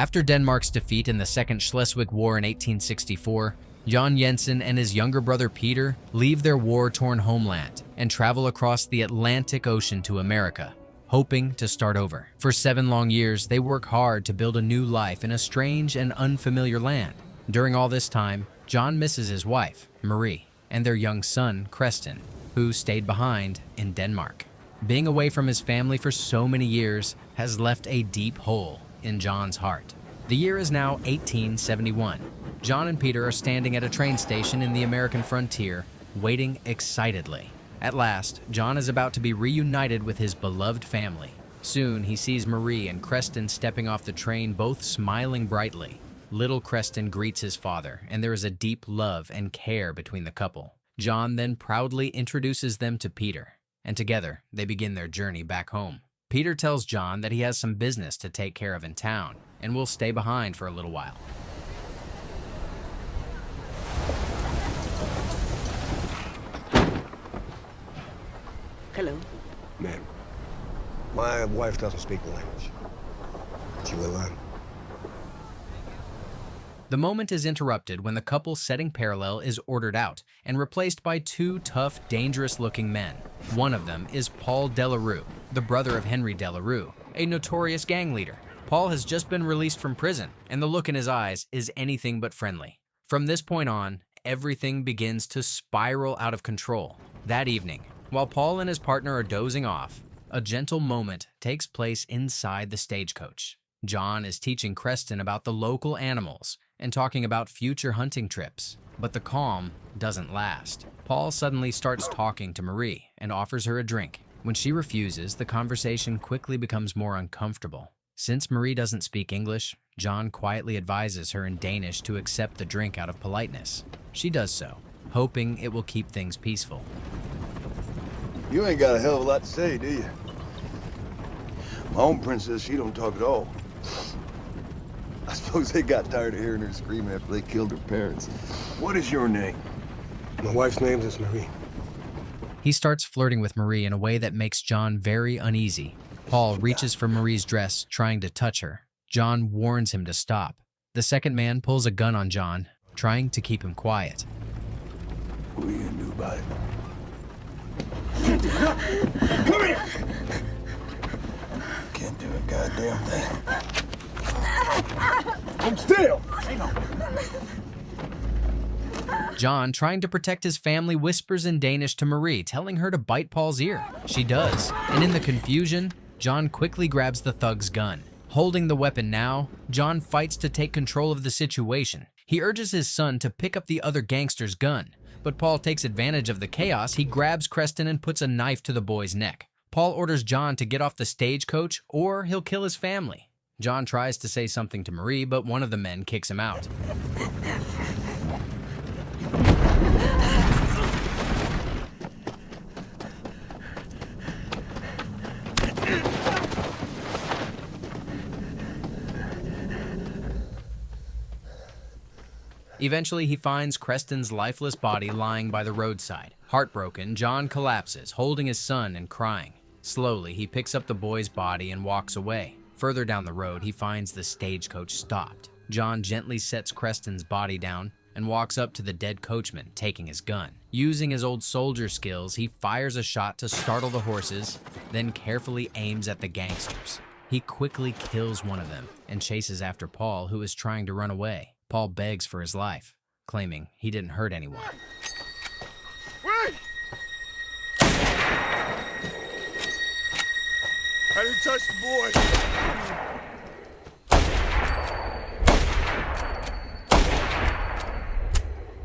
After Denmark's defeat in the Second Schleswig War in 1864, Jan Jensen and his younger brother Peter leave their war-torn homeland and travel across the Atlantic Ocean to America, hoping to start over. For 7 long years, they work hard to build a new life in a strange and unfamiliar land. During all this time, John misses his wife, Marie, and their young son, Kristian, who stayed behind in Denmark. Being away from his family for so many years has left a deep hole in John's heart. The year is now 1871. John and Peter are standing at a train station in the American frontier, waiting excitedly. At last, John is about to be reunited with his beloved family. Soon, he sees Marie and Kristian stepping off the train, both smiling brightly. Little Kristian greets his father, and there is a deep love and care between the couple. John then proudly introduces them to Peter, and together, they begin their journey back home. Peter tells John that he has some business to take care of in town, and will stay behind for a little while. Hello. Ma'am, my wife doesn't speak the language. She will learn. The moment is interrupted when the couple setting parallel is ordered out and replaced by 2 tough, dangerous-looking men. One of them is Paul Delarue, the brother of Henry Delarue, a notorious gang leader. Paul has just been released from prison, and the look in his eyes is anything but friendly. From this point on, everything begins to spiral out of control. That evening, while Paul and his partner are dozing off, a gentle moment takes place inside the stagecoach. John is teaching Kristian about the local animals and talking about future hunting trips. But the calm doesn't last. Paul suddenly starts talking to Marie and offers her a drink. When she refuses, the conversation quickly becomes more uncomfortable. Since Marie doesn't speak English, John quietly advises her in Danish to accept the drink out of politeness. She does so, hoping it will keep things peaceful. You ain't got a hell of a lot to say, do you? My own princess, she don't talk at all. I suppose they got tired of hearing her scream after they killed her parents. What is your name? My wife's name is Marie. He starts flirting with Marie in a way that makes John very uneasy. Paul reaches for Marie's dress, trying to touch her. John warns him to stop. The second man pulls a gun on John, trying to keep him quiet. What are you gonna do about it? Come here! Can't do a goddamn thing. I'm still! John, trying to protect his family, whispers in Danish to Marie, telling her to bite Paul's ear. She does, and in the confusion, John quickly grabs the thug's gun. Holding the weapon now, John fights to take control of the situation. He urges his son to pick up the other gangster's gun, but Paul takes advantage of the chaos. He grabs Kristian and puts a knife to the boy's neck. Paul orders John to get off the stagecoach or he'll kill his family. John tries to say something to Marie, but one of the men kicks him out. Eventually, he finds Kristian's lifeless body lying by the roadside. Heartbroken, John collapses, holding his son and crying. Slowly, he picks up the boy's body and walks away. Further down the road, he finds the stagecoach stopped. John gently sets Kristian's body down and walks up to the dead coachman, taking his gun. Using his old soldier skills, he fires a shot to startle the horses, then carefully aims at the gangsters. He quickly kills one of them and chases after Paul, who is trying to run away. Paul begs for his life, claiming he didn't hurt anyone. Wait! I didn't touch the boy.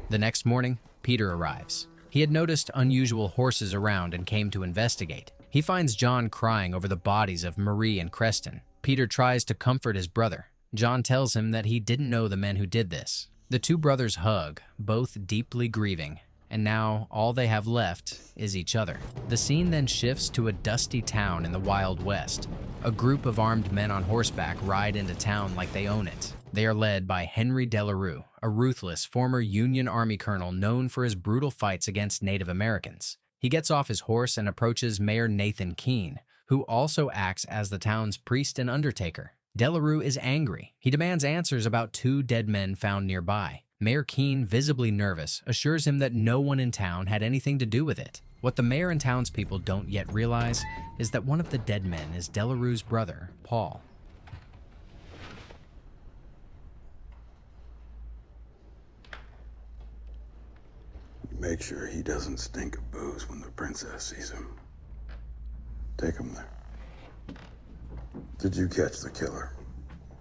The next morning, Peter arrives. He had noticed unusual horses around and came to investigate. He finds John crying over the bodies of Marie and Kristian. Peter tries to comfort his brother. John tells him that he didn't know the men who did this. The two brothers hug, both deeply grieving, and now all they have left is each other. The scene then shifts to a dusty town in the Wild West. A group of armed men on horseback ride into town like they own it. They are led by Henry Delarue, a ruthless former Union Army colonel known for his brutal fights against Native Americans. He gets off his horse and approaches Mayor Nathan Keene, who also acts as the town's priest and undertaker. Delarue is angry. He demands answers about 2 dead men found nearby. Mayor Keene, visibly nervous, assures him that no one in town had anything to do with it. What the mayor and townspeople don't yet realize is that one of the dead men is Delarue's brother, Paul. Make sure he doesn't stink of booze when the princess sees him. Take him there. Did you catch the killer?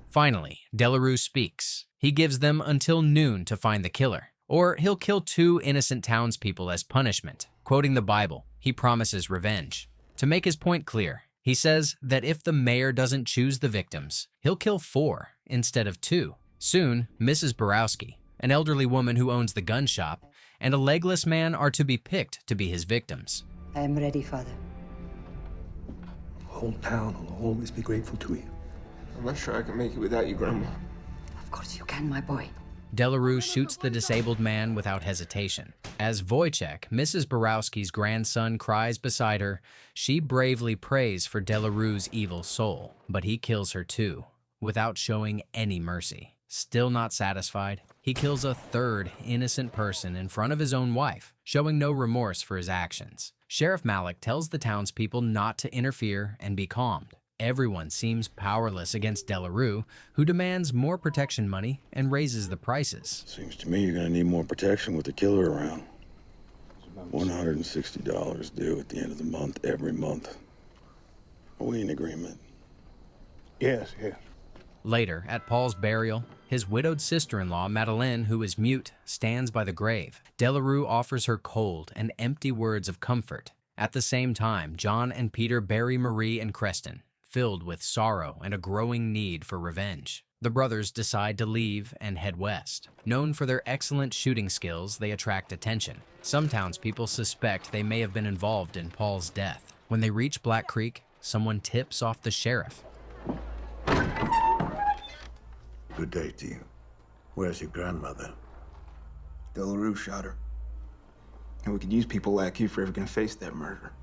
Finally, Delarue speaks. He gives them until noon to find the killer, or he'll kill 2 innocent townspeople as punishment. Quoting the Bible, he promises revenge. To make his point clear, he says that if the mayor doesn't choose the victims, he'll kill 4 instead of 2. Soon, Mrs. Borowski, an elderly woman who owns the gun shop, and a legless man are to be picked to be his victims. I am ready, Father. The whole town will always be grateful to you. I'm not sure I can make it without you, Grandma. Of course you can, my boy. Delarue shoots the disabled man without hesitation. As Wojciech, Mrs. Borowski's grandson, cries beside her, she bravely prays for Delarue's evil soul, but he kills her too, without showing any mercy. Still not satisfied, he kills a 3rd innocent person in front of his own wife, showing no remorse for his actions. Sheriff Malik tells the townspeople not to interfere and be calmed. Everyone seems powerless against Delarue, who demands more protection money and raises the prices. Seems to me you're gonna need more protection with the killer around. $160 due at the end of the month, every month. Are we in agreement? Yes. Later, at Paul's burial, his widowed sister-in-law, Madeleine, who is mute, stands by the grave. Delarue offers her cold and empty words of comfort. At the same time, John and Peter bury Marie and Kristian, filled with sorrow and a growing need for revenge. The brothers decide to leave and head west. Known for their excellent shooting skills, they attract attention. Some townspeople suspect they may have been involved in Paul's death. When they reach Black Creek, someone tips off the sheriff. Good day to you. Where's your grandmother? Delarue shot her. And we could use people like you if we're ever gonna face that murder.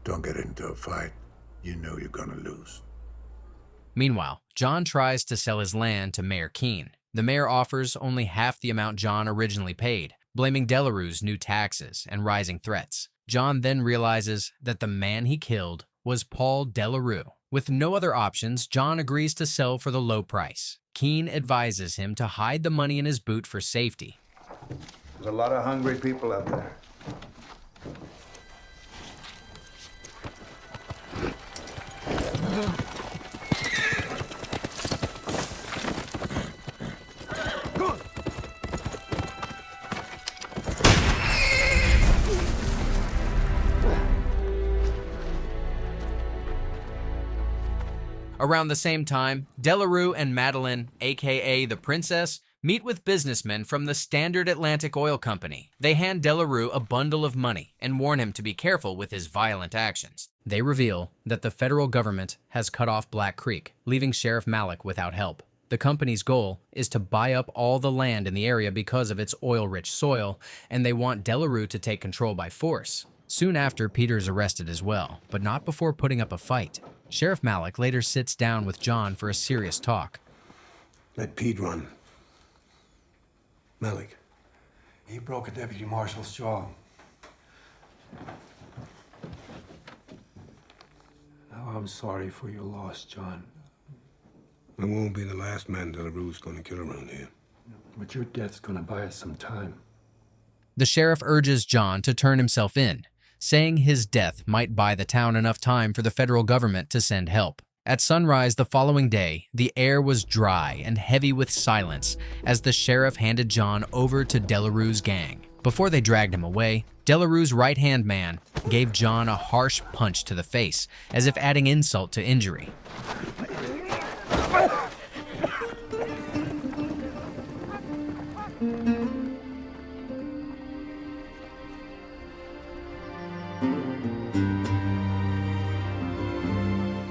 Don't get into a fight. You know you're gonna lose. Meanwhile, John tries to sell his land to Mayor Keene. The mayor offers only half the amount John originally paid, blaming Delarue's new taxes and rising threats. John then realizes that the man he killed was Paul Delarue. With no other options, John agrees to sell for the low price. Keene advises him to hide the money in his boot for safety. There's a lot of hungry people out there. Around the same time, Delarue and Madeleine, aka the Princess, meet with businessmen from the Standard Atlantic Oil Company. They hand Delarue a bundle of money and warn him to be careful with his violent actions. They reveal that the federal government has cut off Black Creek, leaving Sheriff Malik without help. The company's goal is to buy up all the land in the area because of its oil-rich soil, and they want Delarue to take control by force. Soon after, Peter's arrested as well, but not before putting up a fight. Sheriff Malik later sits down with John for a serious talk. Let Pete run. Malik. He broke a deputy marshal's jaw. Now I'm sorry for your loss, John. I won't be the last man Delarue's gonna kill around here. But your death's gonna buy us some time. The sheriff urges John to turn himself in, saying his death might buy the town enough time for the federal government to send help. At sunrise the following day, the air was dry and heavy with silence as the sheriff handed John over to Delarue's gang. Before they dragged him away, Delarue's right-hand man gave John a harsh punch to the face, as if adding insult to injury.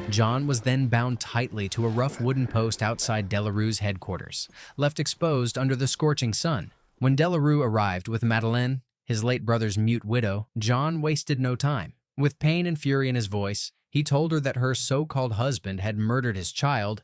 John was then bound tightly to a rough wooden post outside Delarue's headquarters, left exposed under the scorching sun. When Delarue arrived with Madeleine, his late brother's mute widow, John wasted no time. With pain and fury in his voice, he told her that her so-called husband had murdered his child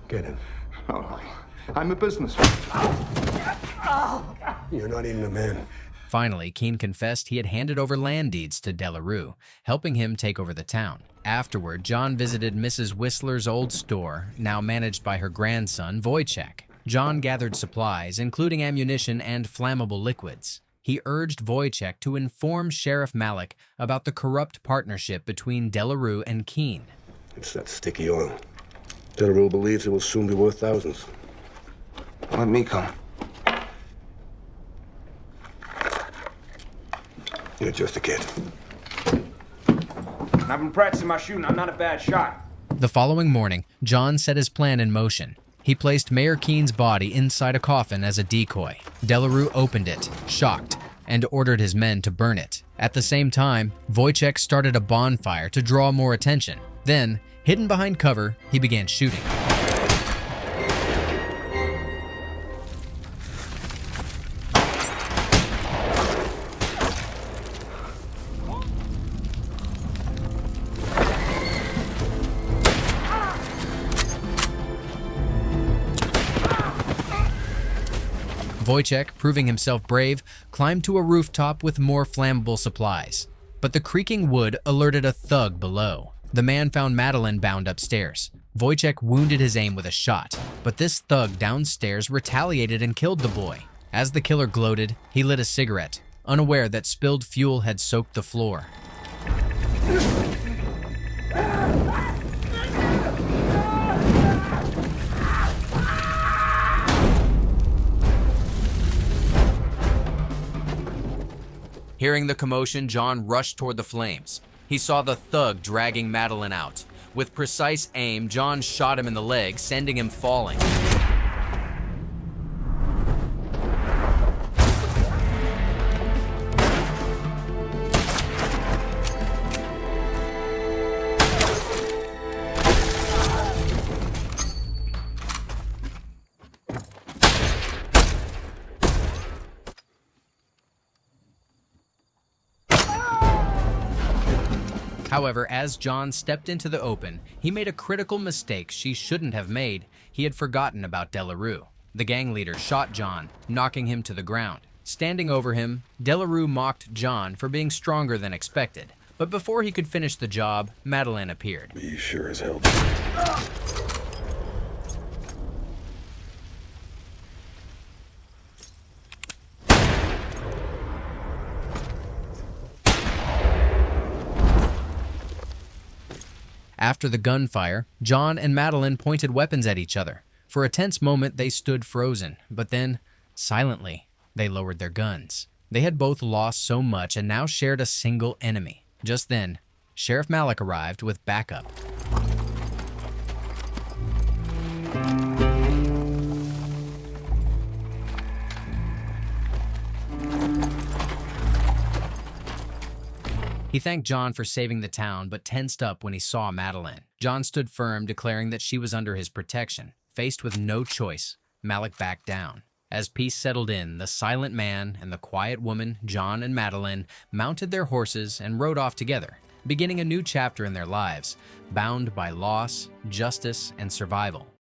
Get him. Oh, I'm a businessman. You're not even a man. Finally, Keene confessed he had handed over land deeds to Delarue, helping him take over the town. Afterward, John visited Mrs. Whistler's old store, now managed by her grandson, Wojciech. John gathered supplies, including ammunition and flammable liquids. He urged Wojciech to inform Sheriff Malik about the corrupt partnership between Delarue and Keene. It's that sticky oil. Delarue believes it will soon be worth thousands. Let me come. You're just a kid. I've been practicing my shooting. I'm not a bad shot. The following morning, John set his plan in motion. He placed Mayor Keene's body inside a coffin as a decoy. Delarue opened it, shocked, and ordered his men to burn it. At the same time, Wojciech started a bonfire to draw more attention. Then, hidden behind cover, he began shooting. Wojciech, proving himself brave, climbed to a rooftop with more flammable supplies. But the creaking wood alerted a thug below. The man found Madeline bound upstairs. Wojciech wounded his aim with a shot, but this thug downstairs retaliated and killed the boy. As the killer gloated, he lit a cigarette, unaware that spilled fuel had soaked the floor. Hearing the commotion, John rushed toward the flames. He saw the thug dragging Madeline out. With precise aim, John shot him in the leg, sending him falling. However, as John stepped into the open, he made a critical mistake she shouldn't have made. He had forgotten about Delarue. The gang leader shot John, knocking him to the ground. Standing over him, Delarue mocked John for being stronger than expected. But before he could finish the job, Madeline appeared. You sure as hell. After the gunfire, John and Madeline pointed weapons at each other. For a tense moment, they stood frozen, but then, silently, they lowered their guns. They had both lost so much and now shared a single enemy. Just then, Sheriff Malik arrived with backup. He thanked John for saving the town, but tensed up when he saw Madeline. John stood firm, declaring that she was under his protection. Faced with no choice, Malik backed down. As peace settled in, the silent man and the quiet woman, John and Madeline, mounted their horses and rode off together, beginning a new chapter in their lives, bound by loss, justice, and survival.